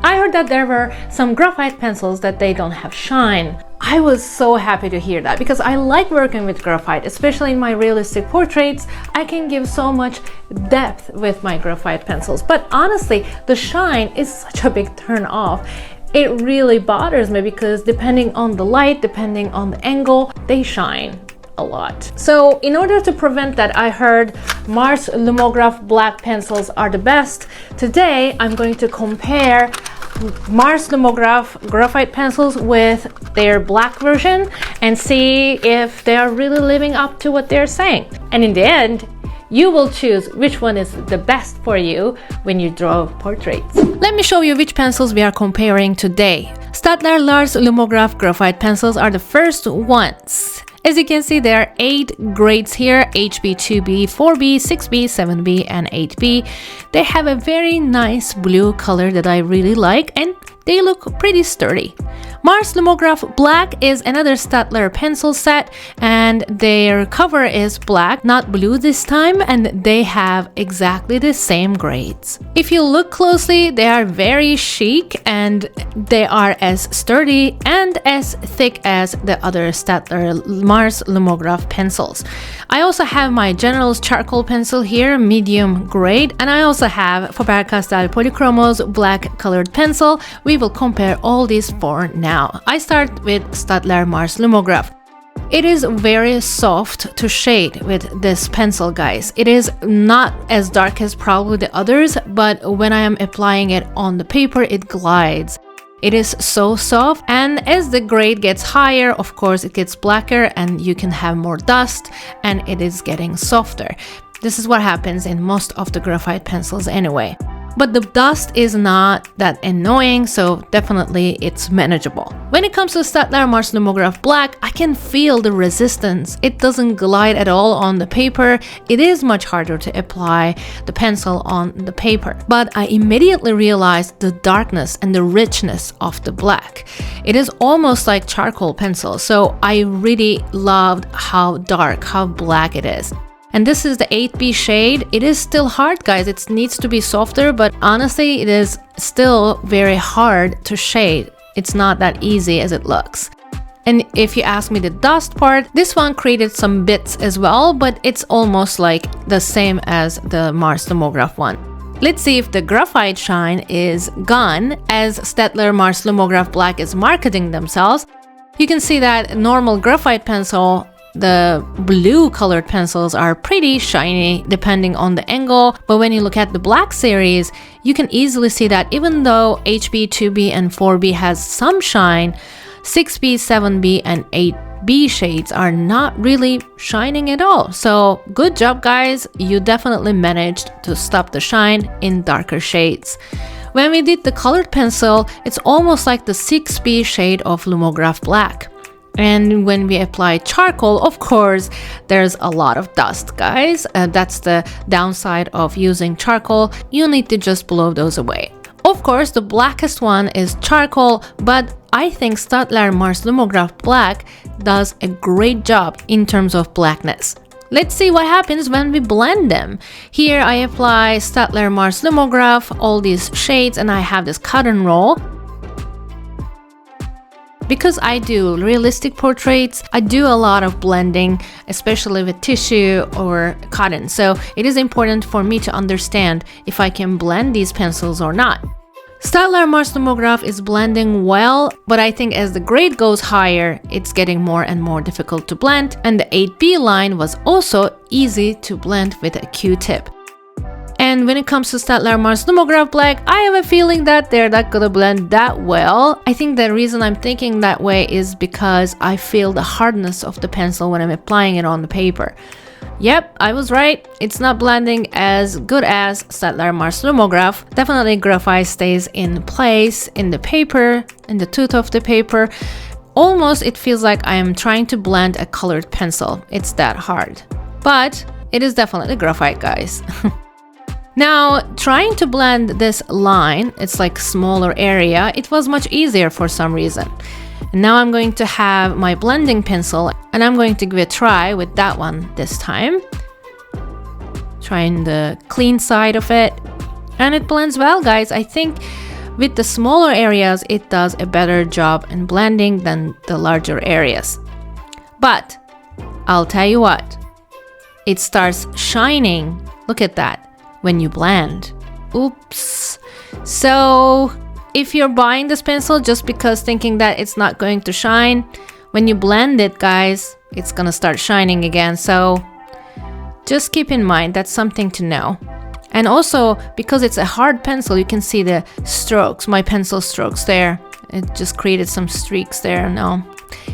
I heard that there were some graphite pencils that they don't have shine. I was so happy to hear that because I like working with graphite, especially in my realistic portraits. I can give so much depth with my graphite pencils, but honestly, the shine is such a big turn off. It really bothers me because depending on the light, depending on the angle, they shine a lot. So in order to prevent that, I heard Mars Lumograph black pencils are the best. Today, I'm going to compare Mars Lumograph graphite pencils with their black version and see if they are really living up to what they're saying. And in the end, you will choose which one is the best for you when you draw portraits. Let me show you which pencils we are comparing today. Staedtler Mars Lumograph graphite pencils are the first ones. As you can see, there are 8 grades here: HB, 2B, 4B, 6B, 7B, and 8B. They have a very nice blue color that I really like, and they look pretty sturdy. Mars Lumograph Black is another Staedtler pencil set, and their cover is black, not blue this time, and they have exactly the same grades. If you look closely, they are very chic, and they are as sturdy and as thick as the other Staedtler Mars Lumograph pencils. I also have my General's charcoal pencil here, medium grade, and I also have Faber-Castell Polychromos black colored pencil. We will compare all these for now. I start with Staedtler Mars Lumograph. It is very soft to shade with this pencil, guys. It is not as dark as probably the others, but when I am applying it on the paper, it glides. It is so soft, and as the grade gets higher, of course, it gets blacker and you can have more dust and it is getting softer. This is what happens in most of the graphite pencils anyway. But the dust is not that annoying, so definitely it's manageable. When it comes to Staedtler Mars Lumograph Black, I can feel the resistance. It doesn't glide at all on the paper. It is much harder to apply the pencil on the paper. But I immediately realized the darkness and the richness of the black. It is almost like charcoal pencil, so I really loved how dark, how black it is. And this is the 8B shade. It is still hard, guys. It needs to be softer, but honestly, it is still very hard to shade. It's not that easy as it looks. And if you ask me the dust part, this one created some bits as well, but it's almost like the same as the Mars Lumograph one. Let's see if the graphite shine is gone, as Staedtler Mars Lumograph Black is marketing themselves. You can see that normal graphite pencil, the blue colored pencils, are pretty shiny depending on the angle, but when you look at the black series, you can easily see that even though HB, 2B, and 4B has some shine, 6B, 7B, and 8B shades are not really shining at all. So good job, guys. You definitely managed to stop the shine in darker shades. When we did the colored pencil, it's almost like the 6B shade of Lumograph Black. And when we apply charcoal, of course, there's a lot of dust, guys. That's the downside of using charcoal. You need to just blow those away. Of course, the blackest one is charcoal, but I think Staedtler Mars Lumograph Black does a great job in terms of blackness. Let's see what happens when we blend them. Here I apply Staedtler Mars Lumograph, all these shades, and I have this cotton roll. Because I do realistic portraits, I do a lot of blending, especially with tissue or cotton. So it is important for me to understand if I can blend these pencils or not. Staedtler Mars Lumograph is blending well, but I think as the grade goes higher, it's getting more and more difficult to blend. And the 8B line was also easy to blend with a Q-tip. And when it comes to Staedtler Mars Lumograph Black, I have a feeling that they're not gonna blend that well. I think the reason I'm thinking that way is because I feel the hardness of the pencil when I'm applying it on the paper. Yep, I was right. It's not blending as good as Staedtler Mars Lumograph. Definitely graphite stays in place in the paper, in the tooth of the paper. Almost it feels like I am trying to blend a colored pencil. It's that hard. But it is definitely graphite, guys. Now, trying to blend this line, it's like smaller area, it was much easier for some reason. And now I'm going to have my blending pencil and I'm going to give it a try with that one this time. Trying the clean side of it. And it blends well, guys. I think with the smaller areas, it does a better job in blending than the larger areas. But I'll tell you what, it starts shining. Look at that when you blend. Oops. So if you're buying this pencil just because thinking that it's not going to shine, when you blend it, guys, it's gonna start shining again. So just keep in mind, that's something to know. And also, because it's a hard pencil, you can see the strokes, my pencil strokes there. It just created some streaks there. No,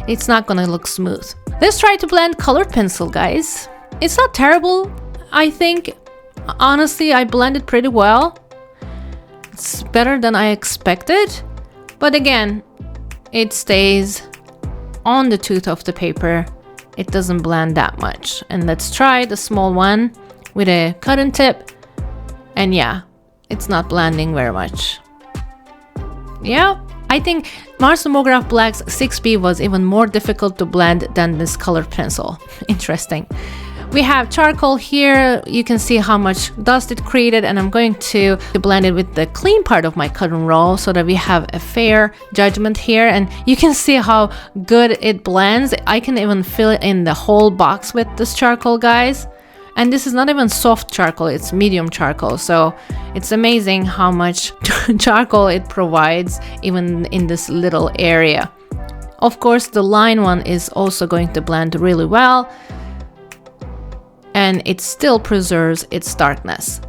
it's not gonna look smooth. Let's try to blend colored pencil, guys. It's not terrible, I think. Honestly, I blended pretty well. It's better than I expected. But again, it stays on the tooth of the paper. It doesn't blend that much. And let's try the small one with a cotton tip. And yeah, it's not blending very much. Yeah, I think Mars Lumograph Black's 6B was even more difficult to blend than this colored pencil. Interesting. We have charcoal here. You can see how much dust it created, and I'm going to blend it with the clean part of my cotton roll so that we have a fair judgment here. And you can see how good it blends. I can even fill in the whole box with this charcoal, guys. And this is not even soft charcoal, it's medium charcoal. So it's amazing how much charcoal it provides even in this little area. Of course, the line one is also going to blend really well. And it still preserves its darkness.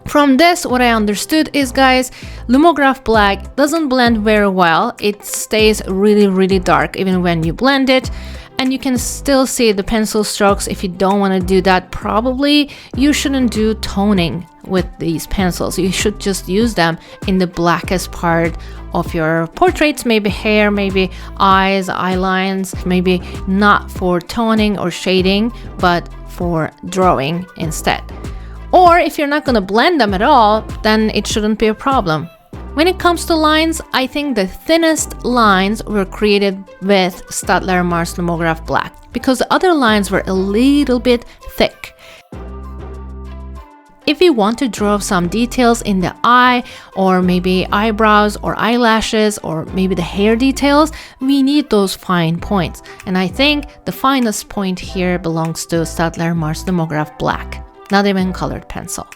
From this, what I understood is, guys, Lumograph Black doesn't blend very well. It stays really, really dark even when you blend it. And you can still see the pencil strokes. If you don't want to do that, probably you shouldn't do toning with these pencils. You should just use them in the blackest part of your portraits, maybe hair, maybe eyes, eye lines, maybe not for toning or shading, but for drawing instead. Or if you're not going to blend them at all, then it shouldn't be a problem. When it comes to lines, I think the thinnest lines were created with Staedtler Mars Lumograph Black because the other lines were a little bit thick. If you want to draw some details in the eye, or maybe eyebrows or eyelashes, or maybe the hair details, we need those fine points. And I think the finest point here belongs to Staedtler Mars Lumograph Black, not even colored pencil.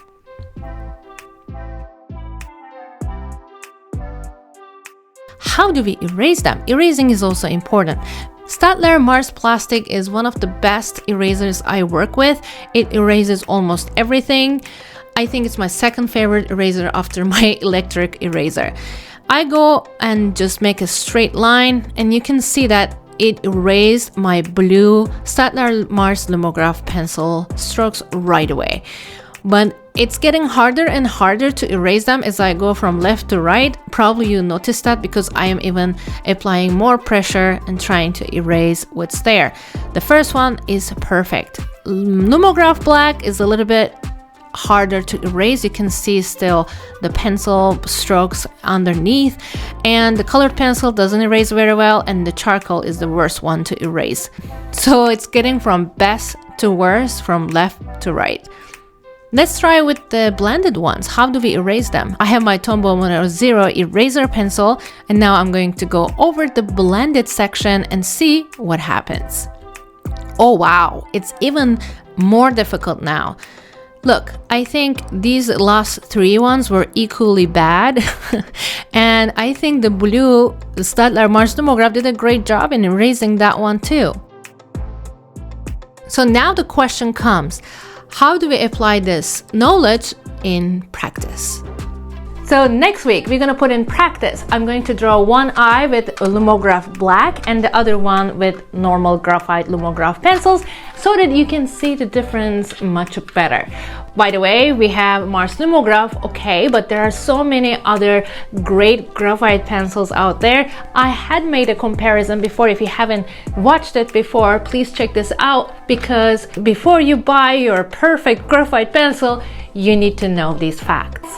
How do we erase them? Erasing is also important. Staedtler Mars Plastic is one of the best erasers I work with. It erases almost everything. I think it's my second favorite eraser after my electric eraser. I go and just make a straight line, and you can see that it erased my blue Staedtler Mars Lumograph pencil strokes right away. But it's getting harder and harder to erase them as I go from left to right. Probably you noticed that because I am even applying more pressure and trying to erase what's there. The first one is perfect. Lumograph Black is a little bit harder to erase. You can see still the pencil strokes underneath, and the colored pencil doesn't erase very well, and the charcoal is the worst one to erase. So it's getting from best to worst, from left to right. Let's try with the blended ones. How do we erase them? I have my Tombow Mono Zero eraser pencil, and now I'm going to go over the blended section and see what happens. Oh wow, it's even more difficult now. Look, I think these last three ones were equally bad. And I think the blue Staedtler Mars Lumograph did a great job in erasing that one too. So now the question comes, how do we apply this knowledge in practice? So next week, we're gonna put in practice. I'm going to draw one eye with Lumograph Black and the other one with normal graphite Lumograph pencils so that you can see the difference much better. By the way, we have Mars Lumograph, okay, but there are so many other great graphite pencils out there. I had made a comparison before. If you haven't watched it before, please check this out, because before you buy your perfect graphite pencil, you need to know these facts.